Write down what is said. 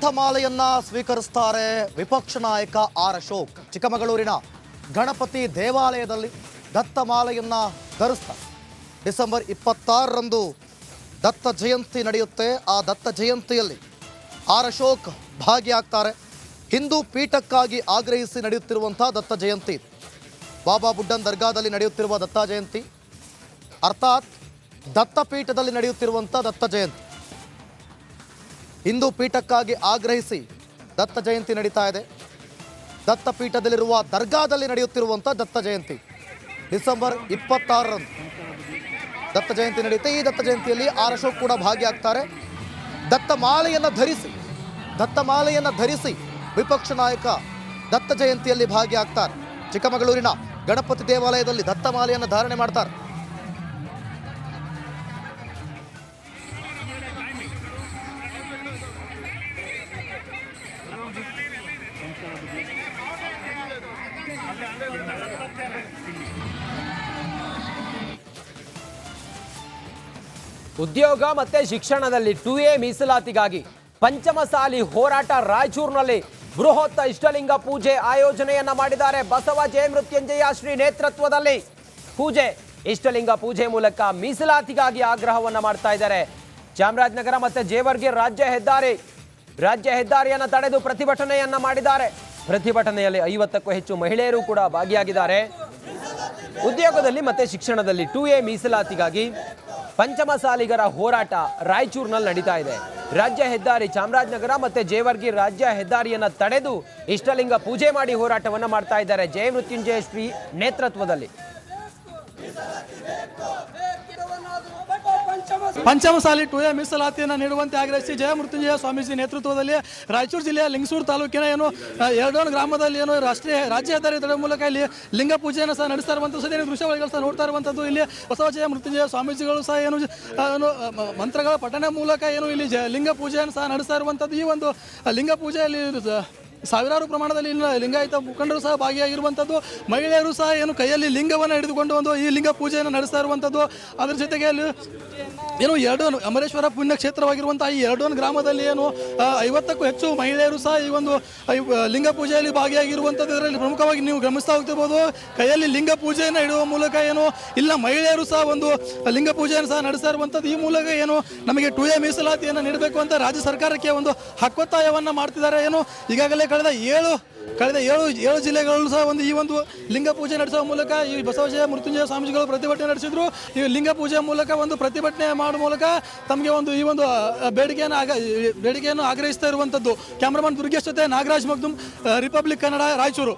ದತ್ತಮಾಲೆಯನ್ನ ಸ್ವೀಕರಿಸುತ್ತಾರೆ ವಿಪಕ್ಷ ನಾಯಕ ಆರ್ ಅಶೋಕ್. ಚಿಕ್ಕಮಗಳೂರಿನ ಗಣಪತಿ ದೇವಾಲಯದಲ್ಲಿ ದತ್ತಮಾಲೆಯನ್ನ ಧರಿಸ್ತಾರೆ. ಡಿಸೆಂಬರ್ 26ರಂದು ದತ್ತ ಜಯಂತಿ ನಡೆಯುತ್ತೆ. ಆ ದತ್ತ ಜಯಂತಿಯಲ್ಲಿ ಆರ್ ಅಶೋಕ್ ಭಾಗಿಯಾಗ್ತಾರೆ. ಹಿಂದೂ ಪೀಠಕ್ಕಾಗಿ ಆಗ್ರಹಿಸಿ ನಡೆಯುತ್ತಿರುವಂಥ ದತ್ತ ಜಯಂತಿ, ಬಾಬಾ ಬುಡ್ಡನ್ ದರ್ಗಾದಲ್ಲಿ ನಡೆಯುತ್ತಿರುವ ದತ್ತ ಜಯಂತಿ, ಅರ್ಥಾತ್ ದತ್ತಪೀಠದಲ್ಲಿ ನಡೆಯುತ್ತಿರುವಂಥ ದತ್ತ ಜಯಂತಿ. ಹಿಂದೂ ಪೀಠಕ್ಕಾಗಿ ಆಗ್ರಹಿಸಿ ದತ್ತ ಜಯಂತಿ ನಡೀತಾ ಇದೆ. ದತ್ತಪೀಠದಲ್ಲಿರುವ ದರ್ಗಾದಲ್ಲಿ ನಡೆಯುತ್ತಿರುವಂಥ ದತ್ತ ಜಯಂತಿ ಡಿಸೆಂಬರ್ 26ರಂದು ದತ್ತ ಜಯಂತಿ ನಡೆಯುತ್ತೆ. ಈ ದತ್ತ ಜಯಂತಿಯಲ್ಲಿ ಆರ್ ಅಶೋಕ್ ಕೂಡ ಭಾಗಿಯಾಗ್ತಾರೆ. ದತ್ತಮಾಲೆಯನ್ನು ಧರಿಸಿ ವಿಪಕ್ಷ ನಾಯಕ ದತ್ತ ಜಯಂತಿಯಲ್ಲಿ ಭಾಗಿಯಾಗ್ತಾರೆ. ಚಿಕ್ಕಮಗಳೂರಿನ ಗಣಪತಿ ದೇವಾಲಯದಲ್ಲಿ ದತ್ತಮಾಲೆಯನ್ನು ಧಾರಣೆ ಮಾಡ್ತಾರೆ. ಉದ್ಯೋಗ ಮತ್ತೆ ಶಿಕ್ಷಣದಲ್ಲಿ 2A ಮೀಸಲಾತಿಗಾಗಿ ಪಂಚಮಸಾಲಿ ಹೋರಾಟ. ರಾಯಚೂರಿನಲ್ಲಿ ಬೃಹತ್ ಇಷ್ಟಲಿಂಗ ಪೂಜೆ ಆಯೋಜನೆಯನ್ನ ಮಾಡಿದ್ದಾರೆ. ಬಸವ ಜಯ ಮೃತ್ಯುಂಜಯ ಶ್ರೀ ನೇತೃತ್ವದಲ್ಲಿ ಪೂಜೆ, ಇಷ್ಟಲಿಂಗ ಪೂಜೆ ಮೂಲಕ ಮೀಸಲಾತಿಗಾಗಿ ಆಗ್ರಹವನ್ನ ಮಾಡ್ತಾ ಇದ್ದಾರೆ. ಚಾಮರಾಜನಗರ ಮತ್ತೆ ಜೇವರ್ಗಿ ರಾಜ್ಯ ಹೆದ್ದಾರಿಯನ್ನ ತಡೆದು ಪ್ರತಿಭಟನೆಯನ್ನ ಮಾಡಿದ್ದಾರೆ. ಪ್ರತಿಭಟನೆಯಲ್ಲಿ 50ಕ್ಕೂ ಹೆಚ್ಚು ಮಹಿಳೆಯರು ಕೂಡ ಭಾಗಿಯಾಗಿದ್ದಾರೆ. ಉದ್ಯೋಗದಲ್ಲಿ ಮತ್ತೆ ಶಿಕ್ಷಣದಲ್ಲಿ 2A ಮೀಸಲಾತಿಗಾಗಿ ಪಂಚಮಸಾಲಿಗರ ಹೋರಾಟ ರಾಯಚೂರಿನಲ್ಲಿ ನಡೀತಾ ಇದೆ. ರಾಜ್ಯ ಹೆದ್ದಾರಿ ಚಾಮರಾಜನಗರ ಮತ್ತೆ ಜೇವರ್ಗಿ ರಾಜ್ಯ ಹೆದ್ದಾರಿಯನ್ನ ತಡೆದು ಇಷ್ಟಲಿಂಗ ಪೂಜೆ ಮಾಡಿ ಹೋರಾಟವನ್ನ ಮಾಡ್ತಾ ಇದ್ದಾರೆ ಜಯ ಮೃತ್ಯುಂಜಯ ಶ್ರೀ ನೇತೃತ್ವದಲ್ಲಿ. ಪಂಚಮಸಾಲಿ 2A ಮೀಸಲಾತಿಯನ್ನು ನೀಡುವಂತೆ ಆಗ್ರಹಿಸಿ ಜಯ ಮೃತ್ಯುಂಜಯ ಸ್ವಾಮೀಜಿ ನೇತೃತ್ವದಲ್ಲಿ ರಾಯಚೂರು ಜಿಲ್ಲೆಯ ಲಿಂಗಸೂರು ತಾಲೂಕಿನ ಎರಡೋಣ ಗ್ರಾಮದಲ್ಲಿ ರಾಜ್ಯ ಹೆದ್ದಾರಿ ತಡೆ ಮೂಲಕ ಇಲ್ಲಿ ಲಿಂಗ ಪೂಜೆಯನ್ನು ಸಹ ನಡೆಸ್ತಾ ಇರುವಂಥದ್ದು ಸದ್ಯ ದೃಶ್ಯಗಳು ಸಹ ನೋಡ್ತಾ ಇರುವಂಥದ್ದು. ಇಲ್ಲಿ ಬಸವ ಜಯ ಮೃತ್ಯುಂಜಯ ಸ್ವಾಮೀಜಿಗಳು ಸಹ ಮಂತ್ರಗಳ ಪಠಣ ಮೂಲಕ ಇಲ್ಲಿ ಲಿಂಗ ಪೂಜೆಯನ್ನು ಸಹ ನಡೆಸ್ತಾ ಇರುವಂಥದ್ದು. ಈ ಒಂದು ಲಿಂಗ ಪೂಜೆಯಲ್ಲಿ ಸಾವಿರಾರು ಪ್ರಮಾಣದಲ್ಲಿ ಲಿಂಗಾಯತ ಮುಖಂಡರು ಸಹ ಭಾಗಿಯಾಗಿರುವಂಥದ್ದು. ಮಹಿಳೆಯರು ಸಹ ಕೈಯಲ್ಲಿ ಲಿಂಗವನ್ನು ಹಿಡಿದುಕೊಂಡು ಈ ಲಿಂಗ ಪೂಜೆಯನ್ನು ನಡೆಸ್ತಾ ಇರುವಂಥದ್ದು. ಅದರ ಜೊತೆಗೆ ಅಲ್ಲಿ ಎರಡೋನ್ ಅಮರೇಶ್ವರ ಪುಣ್ಯಕ್ಷೇತ್ರವಾಗಿರುವಂಥ ಈ ಎರಡೋನ್ ಗ್ರಾಮದಲ್ಲಿ 50ಕ್ಕೂ ಹೆಚ್ಚು ಮಹಿಳೆಯರು ಸಹ ಈ ಒಂದು ಲಿಂಗ ಪೂಜೆಯಲ್ಲಿ ಭಾಗಿಯಾಗಿರುವಂಥದ್ದು. ಇದರಲ್ಲಿ ಪ್ರಮುಖವಾಗಿ ನೀವು ಗಮನಿಸ್ತಾ ಹೋಗ್ತಿರ್ಬೋದು, ಕೈಯಲ್ಲಿ ಲಿಂಗ ಪೂಜೆಯನ್ನು ಇಡುವ ಮೂಲಕ ಇಲ್ಲ ಮಹಿಳೆಯರು ಸಹ ಒಂದು ಲಿಂಗ ಪೂಜೆಯನ್ನು ಸಹ ನಡೆಸ್ತಾ ಇರುವಂಥದ್ದು. ಈ ಮೂಲಕ ನಮಗೆ 2A ಮೀಸಲಾತಿಯನ್ನು ನೀಡಬೇಕು ಅಂತ ರಾಜ್ಯ ಸರ್ಕಾರಕ್ಕೆ ಒಂದು ಹಕ್ಕೊತ್ತಾಯವನ್ನು ಮಾಡ್ತಿದ್ದಾರೆ. ಈಗಾಗಲೇ ಕಳೆದ ಏಳು ಜಿಲ್ಲೆಗಳಲ್ಲೂ ಸಹ ಈ ಒಂದು ಲಿಂಗ ಪೂಜೆ ನಡೆಸುವ ಮೂಲಕ ಈ ಬಸವಜಯ ಮೃತ್ಯುಂಜಯ ಸ್ವಾಮೀಜಿಗಳು ಪ್ರತಿಭಟನೆ ನಡೆಸಿದ್ರು. ಈ ಲಿಂಗ ಪೂಜೆ ಮೂಲಕ ಒಂದು ಪ್ರತಿಭಟನೆ ಮಾಡುವ ಮೂಲಕ ತಮಗೆ ಈ ಒಂದು ಬೇಡಿಕೆಯನ್ನು ಆಗ್ರಹಿಸ್ತಾ ಇರುವಂಥದ್ದು. ಕ್ಯಾಮ್ರಾಮನ್ ದುರ್ಗೇಶ್ ಜೊತೆ ನಾಗರಾಜ್ ಮಗ್ದುಮ್, ರಿಪಬ್ಲಿಕ್ ಕನ್ನಡ, ರಾಯಚೂರು.